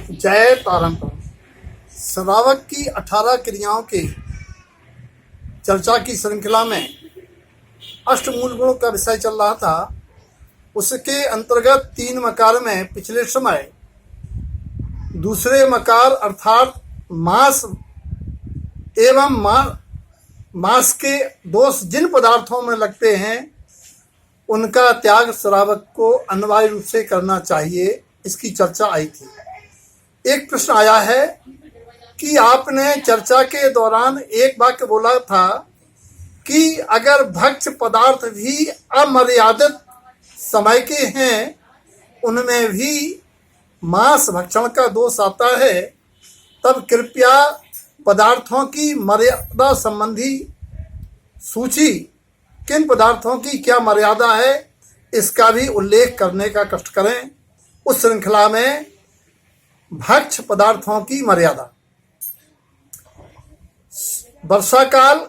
जय तारमपुर। श्रावक की 18 क्रियाओं के चर्चा की श्रृंखला में अष्टमूल गुणों का विषय चल रहा था। उसके अंतर्गत 3 मकार में पिछले समय दूसरे मकार अर्थात मांस एवं मांस के दोष जिन पदार्थों में लगते हैं उनका त्याग श्रावक को अनिवार्य रूप से करना चाहिए, इसकी चर्चा आई थी। एक प्रश्न आया है कि आपने चर्चा के दौरान एक वाक्य बोला था कि अगर भक्ष्य पदार्थ भी अमर्यादित समय के हैं, उनमें भी मांस भक्षण का दोष आता है, तब कृपया पदार्थों की मर्यादा संबंधी सूची, किन पदार्थों की क्या मर्यादा है, इसका भी उल्लेख करने का कष्ट करें। उस श्रृंखला में भक्ष्य पदार्थों की मर्यादा, वर्षा काल,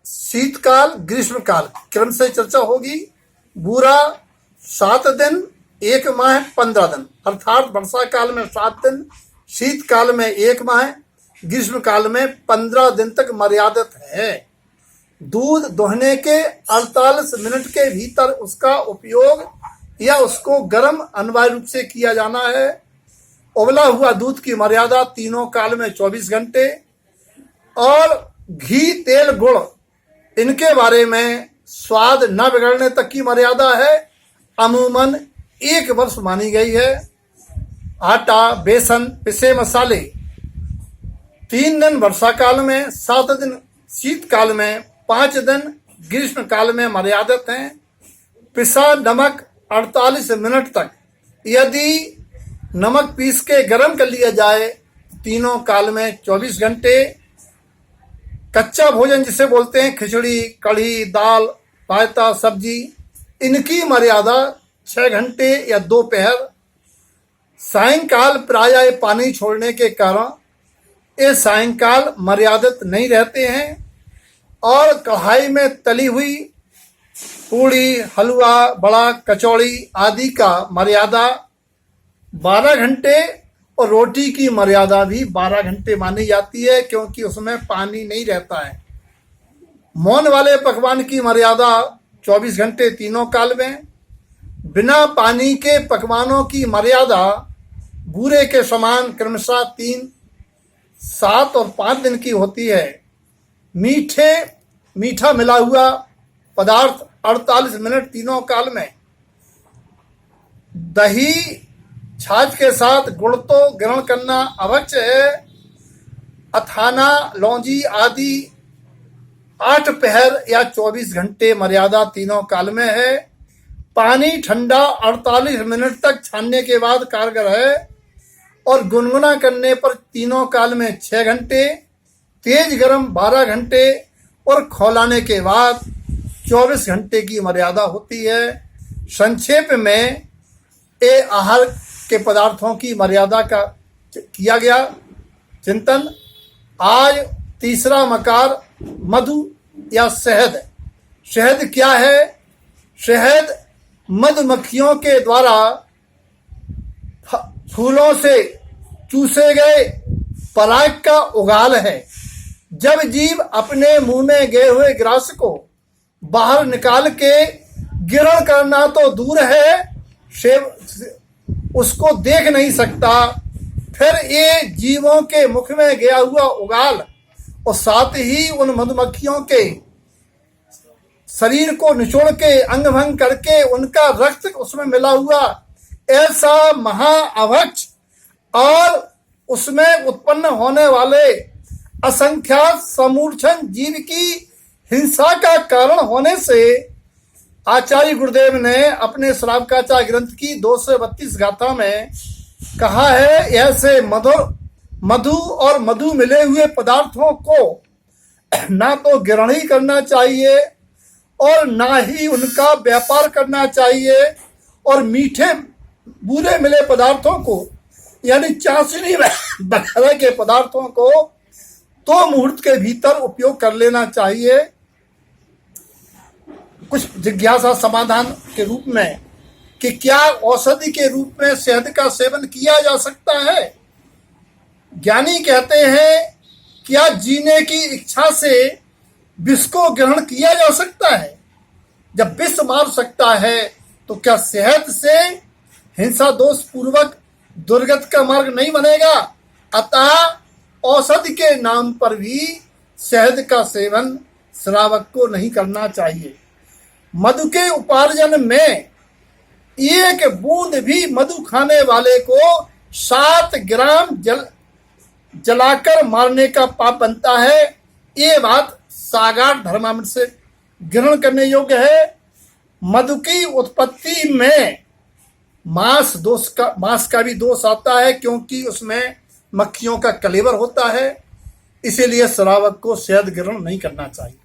शीतकाल, ग्रीष्मकाल क्रम से चर्चा होगी। बुरा 7 दिन, 1 माह 15 दिन, अर्थात वर्षा काल में 7 दिन, शीतकाल में 1 माह, ग्रीष्म काल में 15 दिन तक मर्यादित है। दूध दोहने के 48 मिनट के भीतर उसका उपयोग या उसको गर्म अनिवार्य रूप से किया जाना है। उबला हुआ दूध की मर्यादा तीनों काल में 24 घंटे, और घी, तेल, गुड़ इनके बारे में स्वाद न बिगड़ने तक की मर्यादा है, अमूमन 1 वर्ष मानी गई है। आटा, बेसन, पिसे मसाले 3 दिन वर्षा काल में, 7 दिन शीतकाल में, 5 दिन ग्रीष्म काल में मर्यादित हैं। पिसा नमक 48 मिनट तक, यदि नमक पीस के गर्म कर लिया जाए तीनों काल में 24 घंटे। कच्चा भोजन जिसे बोलते हैं, खिचड़ी, कढ़ी, दाल, रायता, सब्जी, इनकी मर्यादा 6 घंटे या दोपहर। सायंकाल प्रायः पानी छोड़ने के कारण ये सायंकाल मर्यादित नहीं रहते हैं, और कढ़ाई में तली हुई पूड़ी, हलवा, बड़ा, कचौड़ी आदि का मर्यादा 12 घंटे, और रोटी की मर्यादा भी 12 घंटे मानी जाती है, क्योंकि उसमें पानी नहीं रहता है। मौन वाले पकवान की मर्यादा 24 घंटे तीनों काल में। बिना पानी के पकवानों की मर्यादा बूरे के समान क्रमशः 3, 7 और 5 दिन की होती है। मीठा मिला हुआ पदार्थ 48 मिनट तीनों काल में। दही, छाछ के साथ गुड़ तो ग्रहण करना अवश्य है। अथाना, लौंजी आदि 8 पहर या 24 घंटे मर्यादा तीनों काल में है। पानी ठंडा 48 मिनट तक छानने के बाद कारगर है, और गुनगुना करने पर तीनों काल में 6 घंटे, तेज गर्म 12 घंटे, और खौलाने के बाद 24 घंटे की मर्यादा होती है। संक्षेप में ये आहार के पदार्थों की मर्यादा का किया गया चिंतन। आज तीसरा मकार मधु या शहद। शहद क्या है? शहद मधुमक्खियों के द्वारा फूलों से चूसे गए पराग का उगाल है। जब जीव अपने मुंह में गए हुए ग्रास को बाहर निकाल के ग्रहण करना तो दूर है, उसको देख नहीं सकता, फिर ये जीवों के मुख में गया हुआ उगाल और साथ ही उन मधुमक्खियों के शरीर को निचोड़ के अंग भंग करके उनका रक्त उसमें मिला हुआ ऐसा महाअभक्ष और उसमें उत्पन्न होने वाले असंख्यात समूर्छन जीव की हिंसा का कारण होने से आचार्य गुरुदेव ने अपने श्रावकाचार्य ग्रंथ की 232 गाथा में कहा है, ऐसे मधु और मधु मिले हुए पदार्थों को ना तो ग्रहण ही करना चाहिए और ना ही उनका व्यापार करना चाहिए, और मीठे बुरे मिले पदार्थों को यानी चाशनी वगैरह के पदार्थों को तो मुहूर्त के भीतर उपयोग कर लेना चाहिए। कुछ जिज्ञासा समाधान के रूप में कि क्या औषधि के रूप में शहद का सेवन किया जा सकता है? ज्ञानी कहते हैं, क्या जीने की इच्छा से विष को ग्रहण किया जा सकता है? जब विष मार सकता है तो क्या सेहत से हिंसा दोष पूर्वक दुर्गति का मार्ग नहीं बनेगा? अतः औषधि के नाम पर भी शहद का सेवन श्रावक को नहीं करना चाहिए। मधु के उपार्जन में एक बूंद भी मधु खाने वाले को 7 ग्राम जलाकर मारने का पाप बनता है। ये बात सागार धर्मामृत से ग्रहण करने योग्य है। मधु की उत्पत्ति में मांस का भी दोष आता है, क्योंकि उसमें मक्खियों का कलेवर होता है। इसीलिए श्रावक को शहद ग्रहण नहीं करना चाहिए।